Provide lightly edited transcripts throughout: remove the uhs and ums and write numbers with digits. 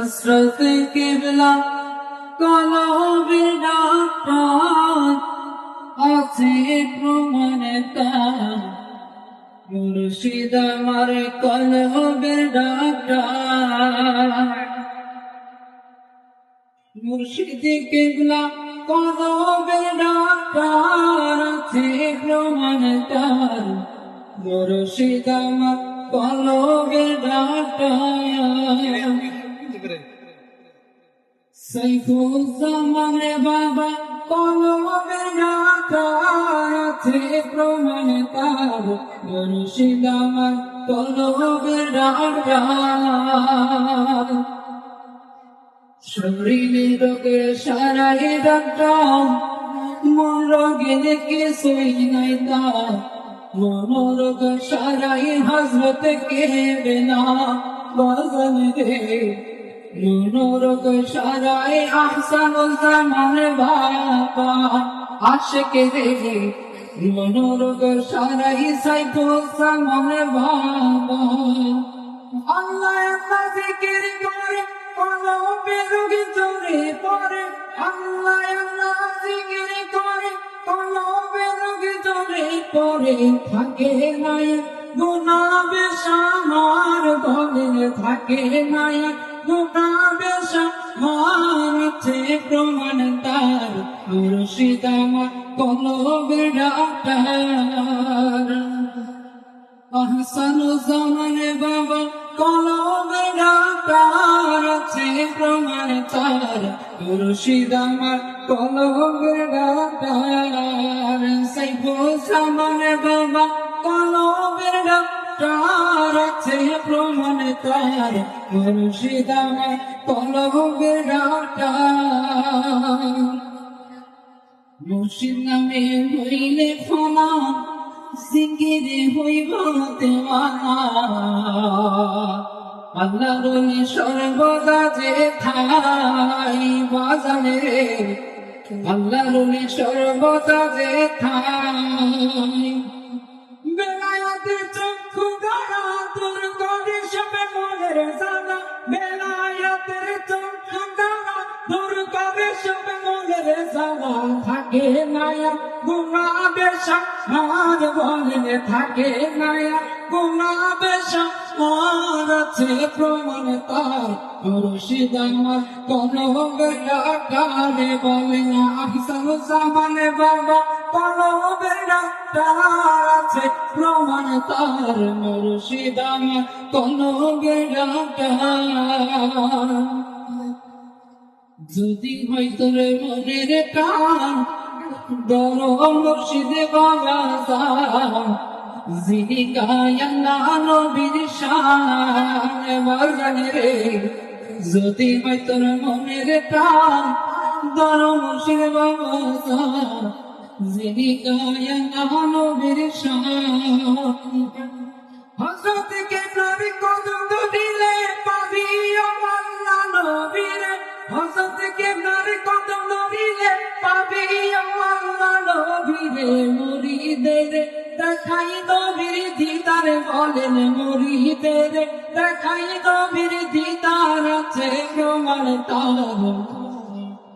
হযরত কিবলা কলবের ডাক্তার আছে প্রমাণে তার মুর্শিদ আমার কলবের ডাক্তার মুর্শিদ কিবলা কলবের ডাক্তার আছে প্রমাণে তার মুর্শিদ আমার কলবের ডাক্তার সাইফুজ্জামান বাবা কলবের ডাক্তার আছে প্রমাণে তার মুর্শিদ আমার কলবের ডাক্তার শরীরে রোগে সারাই ডাক্তার মন রোগে কিছুই নাই তার মনোরোগ সারাই হযরত কেবলা বাজান রে মনোরোগ সারাই আহসানুজ্জামান বাবা আশিক রে মনোরোগ সারাই সাইফুজ্জামান বাবা আল্লাহ আল্লাহ জিকির করে কলবে রোগে জড়ে পড়ে আল্লাহ আল্লাহ জিকির করে কলবে রোগে জড়ে পড়ে থাকে নাই গুনাহ বেশামার বলে থাকে নাই গুনাহ বেশামার আছে প্রমাণ তার মুর্শিদ আমার কলবের ডাক্তার আহসানুজ্জামান বাবা কলবের ডাক্তার আছে প্রমাণ তার মুর্শিদ আমার কলবের ডাক্তার সাইফুজ্জামান বাবা কলবের ডাক্তার আছে প্রমাণ তার মুর্শিদ আমার কলবের ডাক্তার মুর্শিদ নামে হইলে ফনা জিকিরে হইব দেওয়ানা আল্লাহর সর্বদা যে ঠাই বাজানে রে আল্লাহর সর্বদা যে ঠাই বেলায়েতের চক্ষু দ্বারা তোর করে সবে মনের জানা বেলায়েতের চক্ষু দ্বারা তোর করে সবে মনের জানা থাকে নায়া গুনাহ বেশামার বলে থাকে নায়া গুনাহ বেশামার আছে প্রমাণ তার মুর্শিদ আমার কলবের ডাক্তারে বলে আহসানুজ্জামান বাবা কলবের ডাক্তার আছে প্রমাণ তার মুর্শিদ আমার কলবের ডাক্তার যদি হয় তোর মনের টান দর মুর্শিদ বাবা যিনি গায় আল্লাহ নবীর শান বাজান রে যদি হয় তোর মনের টান দর মুর্শিদ বাবা যিনি গায় আল্লাহ নবীর শান হযরত কেবলার কদম ধরিলে পাবি আল্লাহ নবীর হযরত কেবলার কদম ধরিলে পাবি আল্লাহ নবীর মুরিদের দেখাই নবীর দিদার বলেন মুরিদের দেখাই নবীর দিদার আছে প্রমাণ তার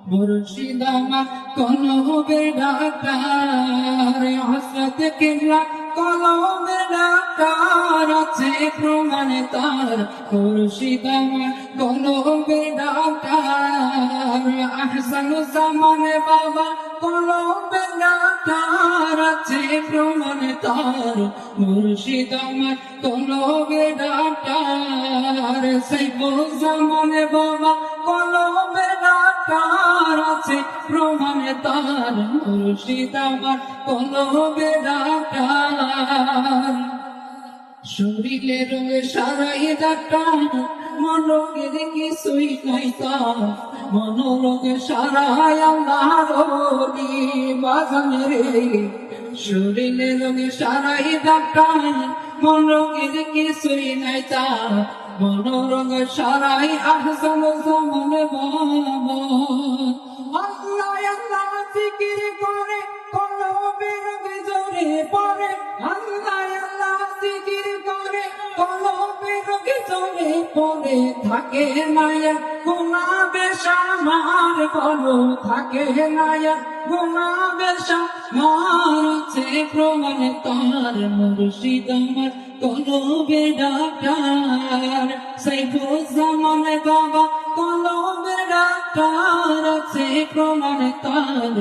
মুর্শিদ আমার কলবের ডাক্তার হযরত কিবলা কলবের ডাক্তার আছে প্রমাণ তার মুর্শিদ আমার কলবের ডাক্তার আহসানুজ্জামান বাবা কলবের ডাক্তার আছে প্রমাণ তার মুর্শিদ আমার কলবের ডাক্তার সাইফুজ্জামান বাবা কলবের ডাক্তার আছে প্রমাণ তার মুর্শিদ আমার কলবের ডাক্তার শরীরে রঙে সারাই ডাক্তার মনোরোগের কিছুই নাই তার মনোরোগে সারাই আল্লাহ রোগী বাজানে রে শরীরে রঙে সারাই ডাক্তার মনোরোগের কিছুই নাই তার মনোরোগ সারাই আহসানুজ্জামান বাবা আল্লাহ আল্লাহ জিকির করে কলবে রোগে জড়ে পড়ে আল্লাহ আল্লাহ জিকির করে কলবে রোগে জড়ে পরে থাকে নায়া গুনা বেশা মার বলো থাকে নায়া গুনা বেশা মার আছে প্রমাণ তার মুর্শিদ আমার কলবে ডাক্তার সাইফুজ্জামান বাবা কলবে ডাক্তার আছে প্রমাণ তার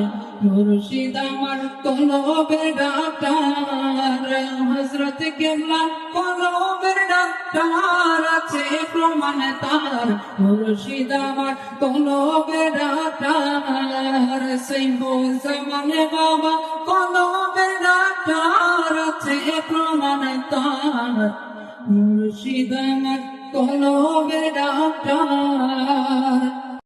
মুর্শিদ আমার কলবে ডাক্তার হযরত কেবলা কলবে ডাক্তার আছে প্রমাণ তার মুর্শিদ আমার কলবে ডাক্তার সাইফুজ্জামান বাবা কলবে ডাক্তার আছে প্রমাণ তার মুর্শিদ আমার কলবে ডাক্তার